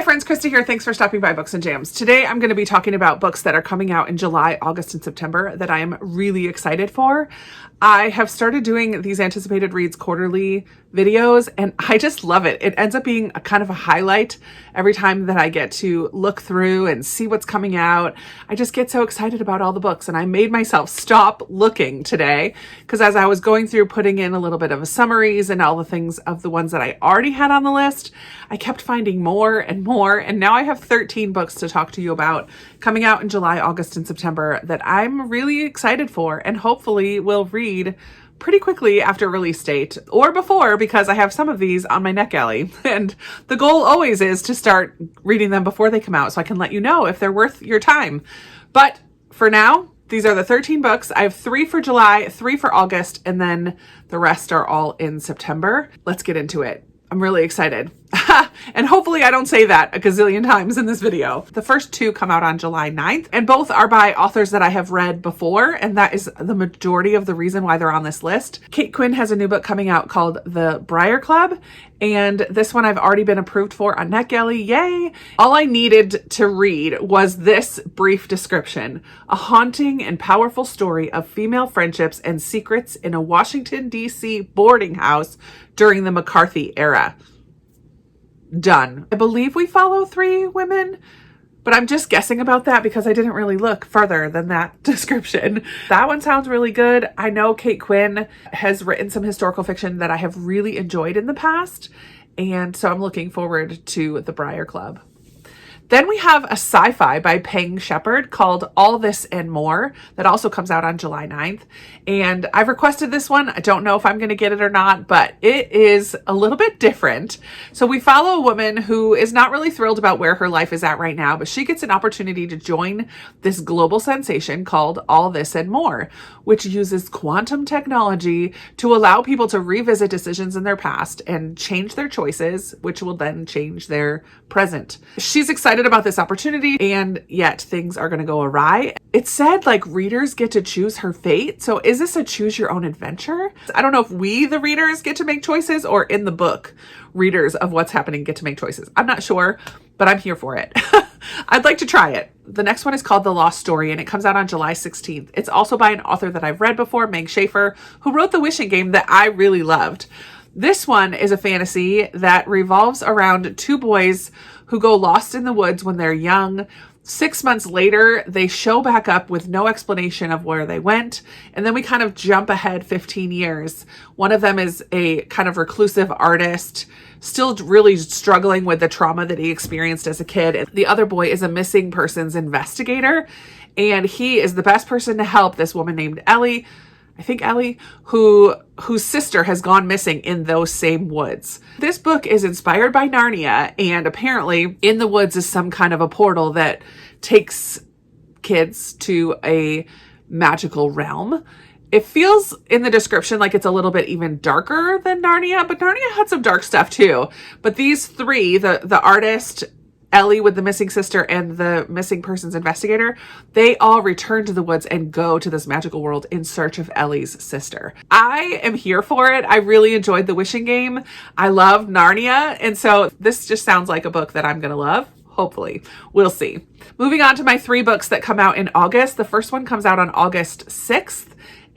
Hi friends, Krista here. Thanks for stopping by Books and Jams. Today I'm going to be talking about books that are coming out in July, August, and September that I am really excited for. I have started doing these anticipated reads quarterly videos and I just love it. It ends up being a kind of a highlight every time that I get to look through and see what's coming out. I just get so excited about all the books, and I made myself stop looking today because as I was going through putting in a little bit of a summaries and all the things of the ones that I already had on the list, I kept finding more and more, and now I have 13 books to talk to you about coming out in July, August, and September that I'm really excited for and hopefully will read pretty quickly after release date or before, because I have some of these on my NetGalley, and the goal always is to start reading them before they come out so I can let you know if they're worth your time. But for now, these are the 13 books. I have 3 for July, 3 for August, and then the rest are all in September. Let's get into it. I'm really excited. And hopefully I don't say that a gazillion times in this video. The first 2 come out on July 9th, and both are by authors that I have read before, and that is the majority of the reason why they're on this list. Kate Quinn has a new book coming out called The Briar Club, and this one I've already been approved for on NetGalley. Yay! All I needed to read was this brief description: a haunting and powerful story of female friendships and secrets in a Washington, D.C. boarding house during the McCarthy era. Done. I believe we follow 3 women, but I'm just guessing about that because I didn't really look further than that description. That one sounds really good. I know Kate Quinn has written some historical fiction that I have really enjoyed in the past, and so I'm looking forward to The Briar Club. Then we have a sci-fi by Peng Shepherd called All This and More that also comes out on July 9th. And I've requested this one. I don't know if I'm going to get it or not, but it is a little bit different. So we follow a woman who is not really thrilled about where her life is at right now, but she gets an opportunity to join this global sensation called All This and More, which uses quantum technology to allow people to revisit decisions in their past and change their choices, which will then change their present. She's excited about this opportunity, and yet things are going to go awry. It said like readers get to choose her fate. So is this a choose your own adventure? I don't know if we, the readers, get to make choices, or in the book, readers of what's happening get to make choices. I'm not sure, but I'm here for it. I'd like to try it. The next one is called The Lost Story, and it comes out on July 16th. It's also by an author that I've read before, Meg Schaefer, who wrote The Wishing Game that I really loved. This one is a fantasy that revolves around 2 boys who go lost in the woods when they're young. 6 months later, they show back up with no explanation of where they went. And then we kind of jump ahead 15 years. One of them is a kind of reclusive artist, still really struggling with the trauma that he experienced as a kid. And the other boy is a missing persons investigator, and he is the best person to help this woman named Ellie, I think Ellie, whose sister has gone missing in those same woods. This book is inspired by Narnia, and apparently in the woods is some kind of a portal that takes kids to a magical realm. It feels in the description like it's a little bit even darker than Narnia, but Narnia had some dark stuff too. But these 3, the artist, Ellie with the missing sister, and the missing persons investigator, they all return to the woods and go to this magical world in search of Ellie's sister. I am here for it. I really enjoyed The Wishing Game. I love Narnia, and so this just sounds like a book that I'm going to love. Hopefully. We'll see. Moving on to my 3 books that come out in August. The first one comes out on August 6th.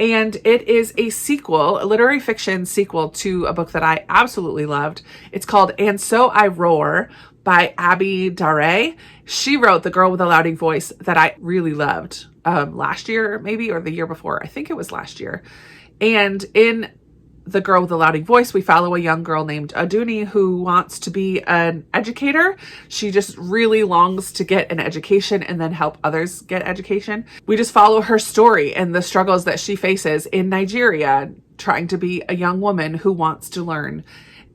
And it is a sequel, a literary fiction sequel to a book that I absolutely loved. It's called And So I Roar by Abby Daré. She wrote The Girl with the Louding Voice that I really loved last year, maybe, or the year before. I think it was last year. And in The Girl with the Louding Voice, we follow a young girl named Aduni who wants to be an educator. She just really longs to get an education and then help others get education. We just follow her story and the struggles that she faces in Nigeria, trying to be a young woman who wants to learn.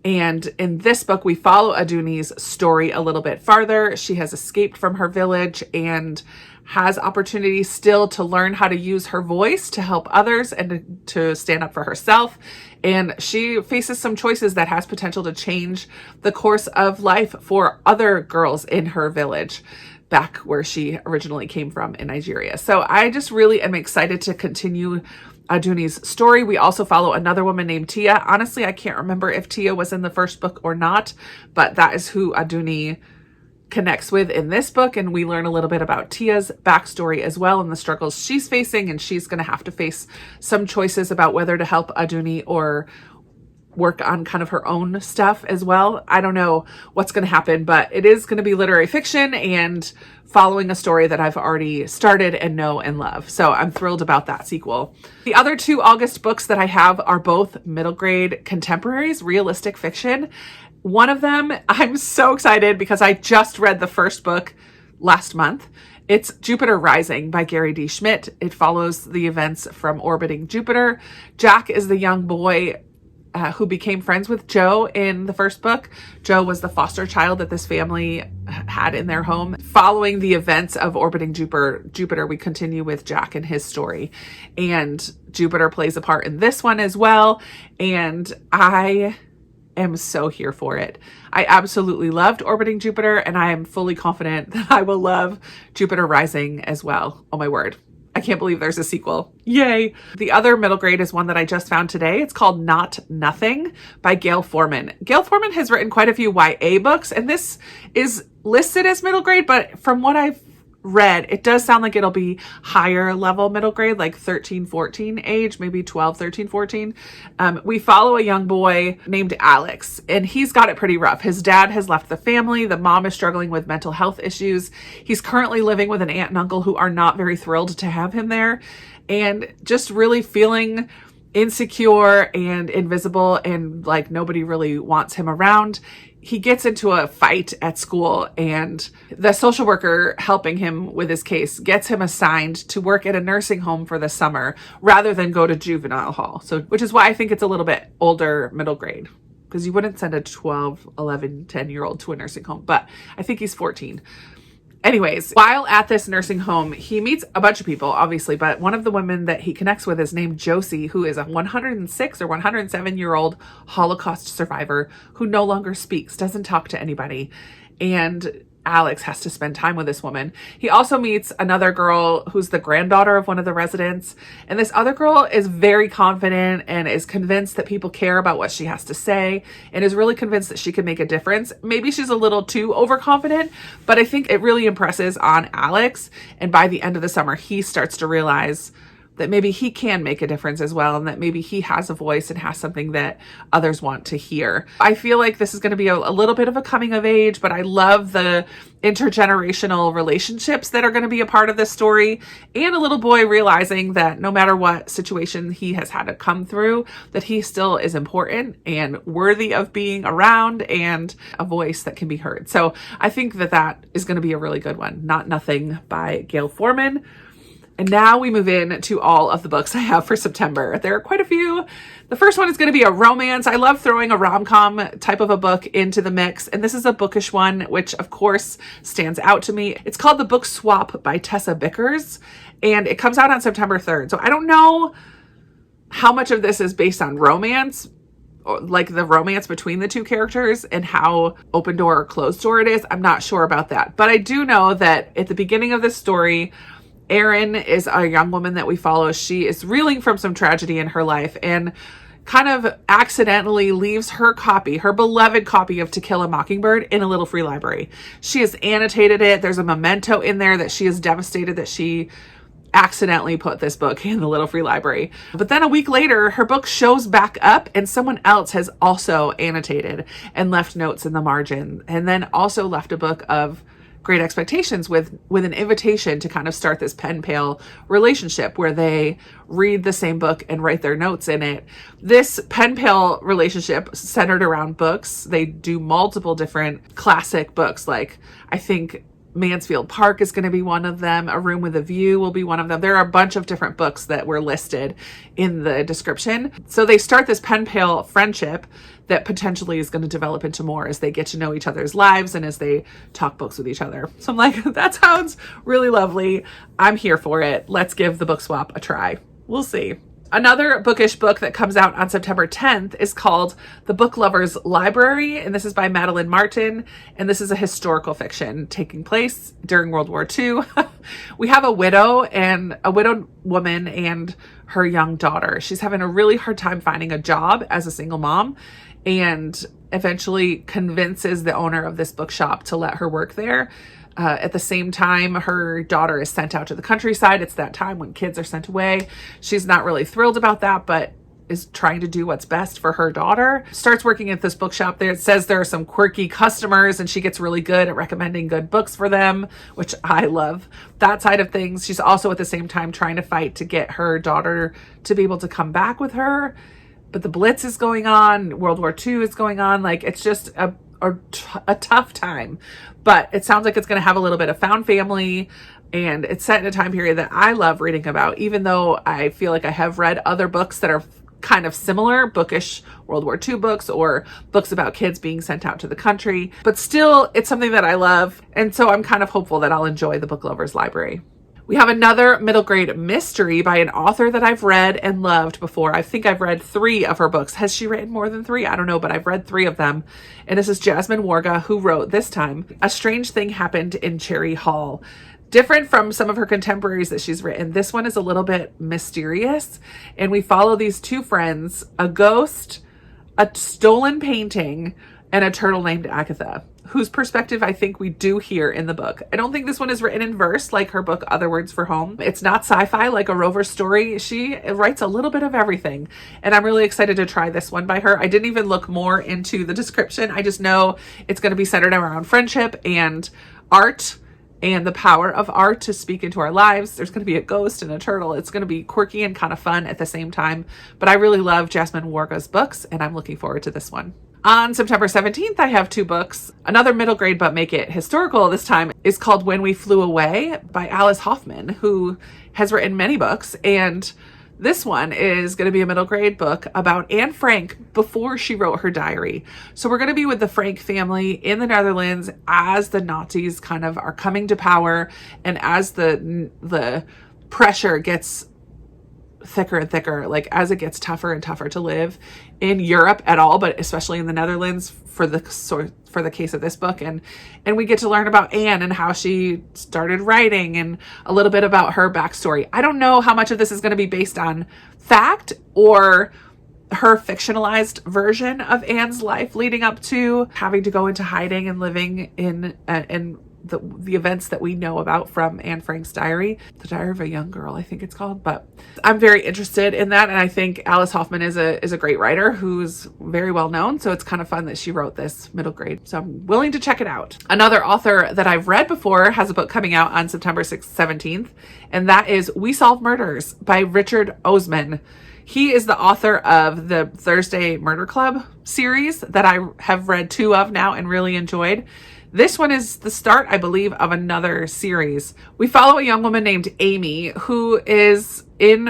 And in this book, we follow Aduni's story a little bit farther. She has escaped from her village and has opportunities still to learn how to use her voice to help others and to stand up for herself. And she faces some choices that has potential to change the course of life for other girls in her village back where she originally came from in Nigeria. So I just really am excited to continue Aduni's story. We also follow another woman named Tia. Honestly, I can't remember if Tia was in the first book or not, but that is who Aduni connects with in this book, and we learn a little bit about Tia's backstory as well and the struggles she's facing, and she's going to have to face some choices about whether to help Aduni or work on kind of her own stuff as well. I don't know what's going to happen, but it is going to be literary fiction and following a story that I've already started and know and love. So I'm thrilled about that sequel. The other two August books that I have are both middle grade contemporaries, realistic fiction. One of them, I'm so excited because I just read the first book last month. It's Jupiter Rising by Gary D. Schmidt. It follows the events from orbiting Jupiter. Jack is the young boy who became friends with Joe in the first book. Joe was the foster child that this family had in their home. Following the events of orbiting Jupiter, we continue with Jack and his story. And Jupiter plays a part in this one as well. And I am so here for it. I absolutely loved orbiting Jupiter, and I am fully confident that I will love Jupiter Rising as well. Oh my word. I can't believe there's a sequel. Yay. The other middle grade is one that I just found today. It's called Not Nothing by Gayle Forman. Gayle Forman has written quite a few YA books, and this is listed as middle grade, but from what I've read, it does sound like it'll be higher level middle grade, like 13, 14 age, maybe 12, 13, 14. We follow a young boy named Alex, and he's got it pretty rough. His dad has left the family. The mom is struggling with mental health issues. He's currently living with an aunt and uncle who are not very thrilled to have him there, and just really feeling insecure and invisible, and like nobody really wants him around. He gets into a fight at school, and the social worker helping him with his case gets him assigned to work at a nursing home for the summer rather than go to juvenile hall. So, which is why I think it's a little bit older middle grade, because you wouldn't send a 12, 11, 10-year-old to a nursing home, but I think he's 14. Anyways, while at this nursing home, he meets a bunch of people, obviously, but one of the women that he connects with is named Josie, who is a 106 or 107-year-old Holocaust survivor who no longer speaks, doesn't talk to anybody. And Alex has to spend time with this woman. He also meets another girl who's the granddaughter of one of the residents. And this other girl is very confident and is convinced that people care about what she has to say and is really convinced that she can make a difference. Maybe she's a little too overconfident, but I think it really impresses on Alex. And by the end of the summer, he starts to realize that maybe he can make a difference as well, and that maybe he has a voice and has something that others want to hear. I feel like this is going to be a little bit of a coming of age, but I love the intergenerational relationships that are going to be a part of this story, and a little boy realizing that no matter what situation he has had to come through, that he still is important and worthy of being around and a voice that can be heard. So I think that that is going to be a really good one. Not Nothing by Gayle Forman. And now we move in to all of the books I have for September. There are quite a few. The first one is going to be a romance. I love throwing a rom-com type of a book into the mix. And this is a bookish one, which of course stands out to me. It's called The Book Swap by Tessa Bickers. And it comes out on September 3rd. So I don't know how much of this is based on romance, or like the romance between the two characters, and how open door or closed door it is. I'm not sure about that. But I do know that at the beginning of this story, Erin is a young woman that we follow. She is reeling from some tragedy in her life and kind of accidentally leaves her copy, her beloved copy of To Kill a Mockingbird, in a little free library. She has annotated it. There's a memento in there that she is devastated that she accidentally put this book in the little free library. But then a week later, her book shows back up and someone else has also annotated and left notes in the margin, and then also left a book of Great Expectations with an invitation to kind of start this pen pal relationship where they read the same book and write their notes in it. This pen pal relationship centered around books. They do multiple different classic books, like I think Mansfield Park is going to be one of them. A Room with a View will be one of them. There are a bunch of different books that were listed in the description. So they start this pen pal friendship that potentially is going to develop into more as they get to know each other's lives and as they talk books with each other. So I'm like, that sounds really lovely. I'm here for it. Let's give the book swap a try. We'll see. Another bookish book that comes out on September 10th is called The Book Lover's Library, and this is by Madeline Martin, and this is a historical fiction taking place during World War II. We have a widowed woman and her young daughter. She's having a really hard time finding a job as a single mom, and eventually convinces the owner of this bookshop to let her work there. At the same time, her daughter is sent out to the countryside. It's that time when kids are sent away. She's not really thrilled about that, but is trying to do what's best for her daughter. Starts working at this bookshop there. It says there are some quirky customers and she gets really good at recommending good books for them, which I love that side of things. She's also at the same time trying to fight to get her daughter to be able to come back with her. But the Blitz is going on. World War II is going on. Like, it's just a tough time. But it sounds like it's going to have a little bit of found family. And it's set in a time period that I love reading about, even though I feel like I have read other books that are kind of similar, bookish World War II books or books about kids being sent out to the country. But still, it's something that I love. And so I'm kind of hopeful that I'll enjoy the Book Lovers Library. We have another middle grade mystery by an author that I've read and loved before. I think I've read 3 of her books. Has she written more than 3? I don't know, but I've read 3 of them. And this is Jasmine Warga, who wrote this time, A Strange Thing Happened in Cherry Hall. Different from some of her contemporaries that she's written, this one is a little bit mysterious. And we follow these 2 friends, a ghost, a stolen painting, and a turtle named Agatha, whose perspective I think we do hear in the book. I don't think this one is written in verse like her book, Other Words for Home. It's not sci-fi like a Rover story. She writes a little bit of everything. And I'm really excited to try this one by her. I didn't even look more into the description. I just know it's going to be centered around friendship and art and the power of art to speak into our lives. There's going to be a ghost and a turtle. It's going to be quirky and kind of fun at the same time. But I really love Jasmine Warga's books, and I'm looking forward to this one. On September 17th, I have 2 books. Another middle grade, but make it historical this time, is called When We Flew Away by Alice Hoffman, who has written many books. And this one is going to be a middle grade book about Anne Frank before she wrote her diary. So we're going to be with the Frank family in the Netherlands as the Nazis kind of are coming to power and as the pressure gets thicker and thicker, like as it gets tougher and tougher to live in Europe at all, but especially in the Netherlands for the case of this book. And we get to learn about Anne and how she started writing and a little bit about her backstory. I don't know how much of this is going to be based on fact or her fictionalized version of Anne's life leading up to having to go into hiding and living in the events that we know about from Anne Frank's diary, The Diary of a Young Girl, I think it's called. But I'm very interested in that. And I think Alice Hoffman is a great writer who's very well known. So it's kind of fun that she wrote this middle grade. So I'm willing to check it out. Another author that I've read before has a book coming out on September 17th. And that is We Solve Murders by Richard Osman. He is the author of the Thursday Murder Club series that I have read 2 of now and really enjoyed. This one is the start, I believe, of another series. We follow a young woman named Amy who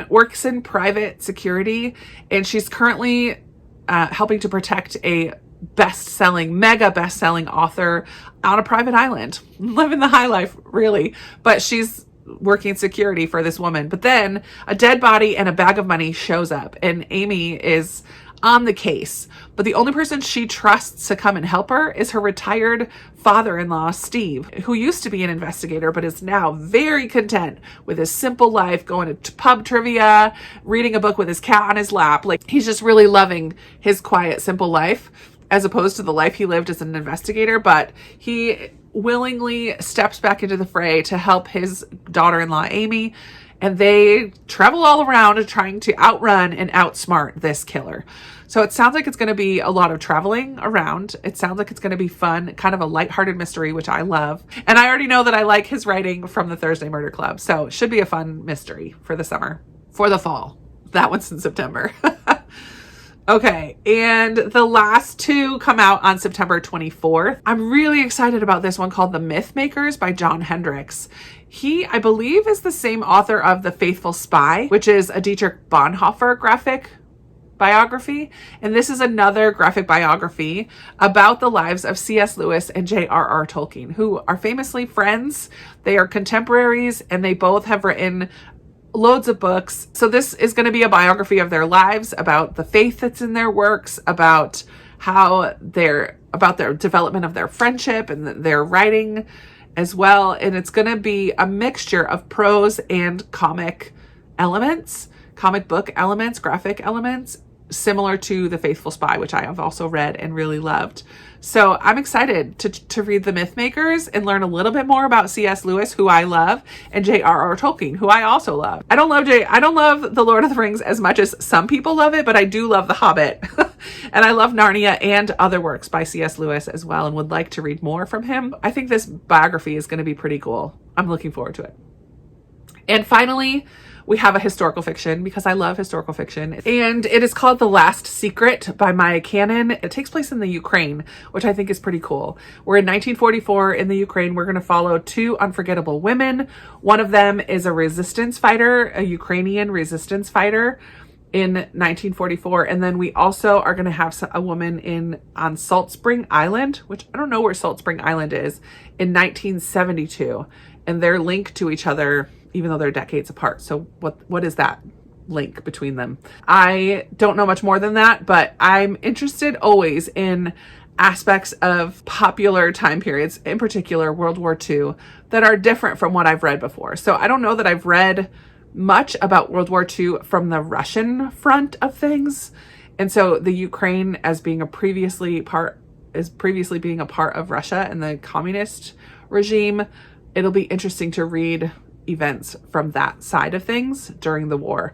works in private security, and she's currently helping to protect a mega best-selling author on a private island, living the high life, really. But she's working security for this woman. But then a dead body and a bag of money shows up, and Amy is on the case. But the only person she trusts to come and help her is her retired father-in-law, Steve, who used to be an investigator, but is now very content with his simple life, going to pub trivia, reading a book with his cat on his lap. Like, he's just really loving his quiet, simple life as opposed to the life he lived as an investigator. But he willingly steps back into the fray to help his daughter-in-law, Amy, and they travel all around trying to outrun and outsmart this killer. So it sounds like it's going to be a lot of traveling around. It sounds like it's going to be fun, kind of a lighthearted mystery, which I love. And I already know that I like his writing from the Thursday Murder Club. So it should be a fun mystery for the summer, for the fall. That one's in September. Okay, and the last 2 come out on September 24th. I'm really excited about this one called The Myth Makers by John Hendricks. He, I believe, is the same author of The Faithful Spy, which is a Dietrich Bonhoeffer graphic biography. And this is another graphic biography about the lives of C.S. Lewis and J.R.R. Tolkien, who are famously friends. They are contemporaries, and they both have written loads of books. So this is going to be a biography of their lives, about the faith that's in their works, about their development of their friendship and their writing as well. And it's going to be a mixture of prose and comic elements, comic book elements, graphic elements. similar to The Faithful Spy, which I have also read and really loved. So I'm excited to read The Mythmakers and learn a little bit more about C.S. Lewis, who I love, and J.R.R. Tolkien, who I also love. I don't love The Lord of the Rings as much as some people love it, but I do love The Hobbit. And I love Narnia and other works by C.S. Lewis as well, and would like to read more from him. I think this biography is going to be pretty cool. I'm looking forward to it. And finally, we have a historical fiction, because I love historical fiction, and it is called The Last Secret by Maya Cannon. It takes place in the Ukraine, which I think is pretty cool. We're in 1944 in the Ukraine. We're going to follow two unforgettable women. One of them is a resistance fighter, a Ukrainian resistance fighter in 1944. And then we also are going to have a woman on Salt Spring Island, which I don't know where Salt Spring Island is, in 1972. And they're linked to each other, even though they're decades apart. So what is that link between them? I don't know much more than that, but I'm interested always in aspects of popular time periods, in particular World War II, that are different from what I've read before. So I don't know that I've read much about World War II from the Russian front of things. And so the Ukraine as being previously being a part of Russia and the communist regime, it'll be interesting to read events from that side of things during the war.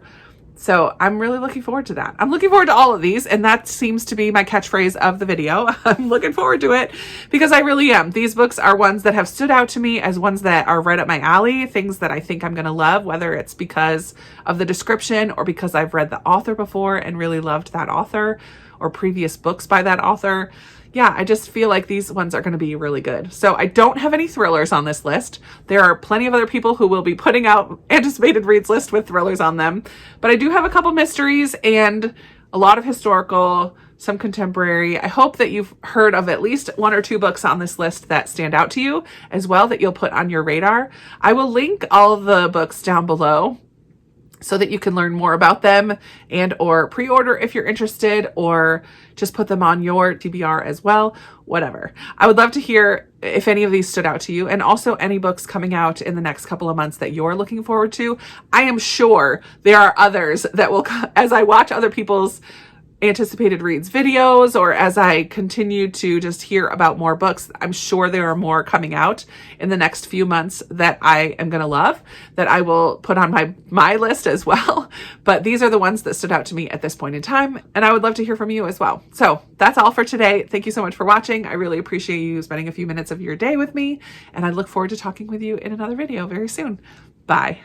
So I'm really looking forward to that. I'm looking forward to all of these, and that seems to be my catchphrase of the video. I'm looking forward to it because I really am. These books are ones that have stood out to me as ones that are right up my alley, things that I think I'm going to love, whether it's because of the description or because I've read the author before and really loved that author, or previous books by that author. Yeah, I just feel like these ones are going to be really good. So I don't have any thrillers on this list. There are plenty of other people who will be putting out anticipated reads lists with thrillers on them. But I do have a couple mysteries and a lot of historical, some contemporary. I hope that you've heard of at least one or two books on this list that stand out to you as well, that you'll put on your radar. I will link all of the books down below so that you can learn more about them and or pre-order if you're interested, or just put them on your TBR as well, whatever. I would love to hear if any of these stood out to you, and also any books coming out in the next couple of months that you're looking forward to. I am sure there are others that will, as I watch other people's anticipated reads videos, or as I continue to just hear about more books, I'm sure there are more coming out in the next few months that I am going to love, that I will put on my list as well. But these are the ones that stood out to me at this point in time, and I would love to hear from you as well. So that's all for today. Thank you so much for watching. I really appreciate you spending a few minutes of your day with me, and I look forward to talking with you in another video very soon. Bye.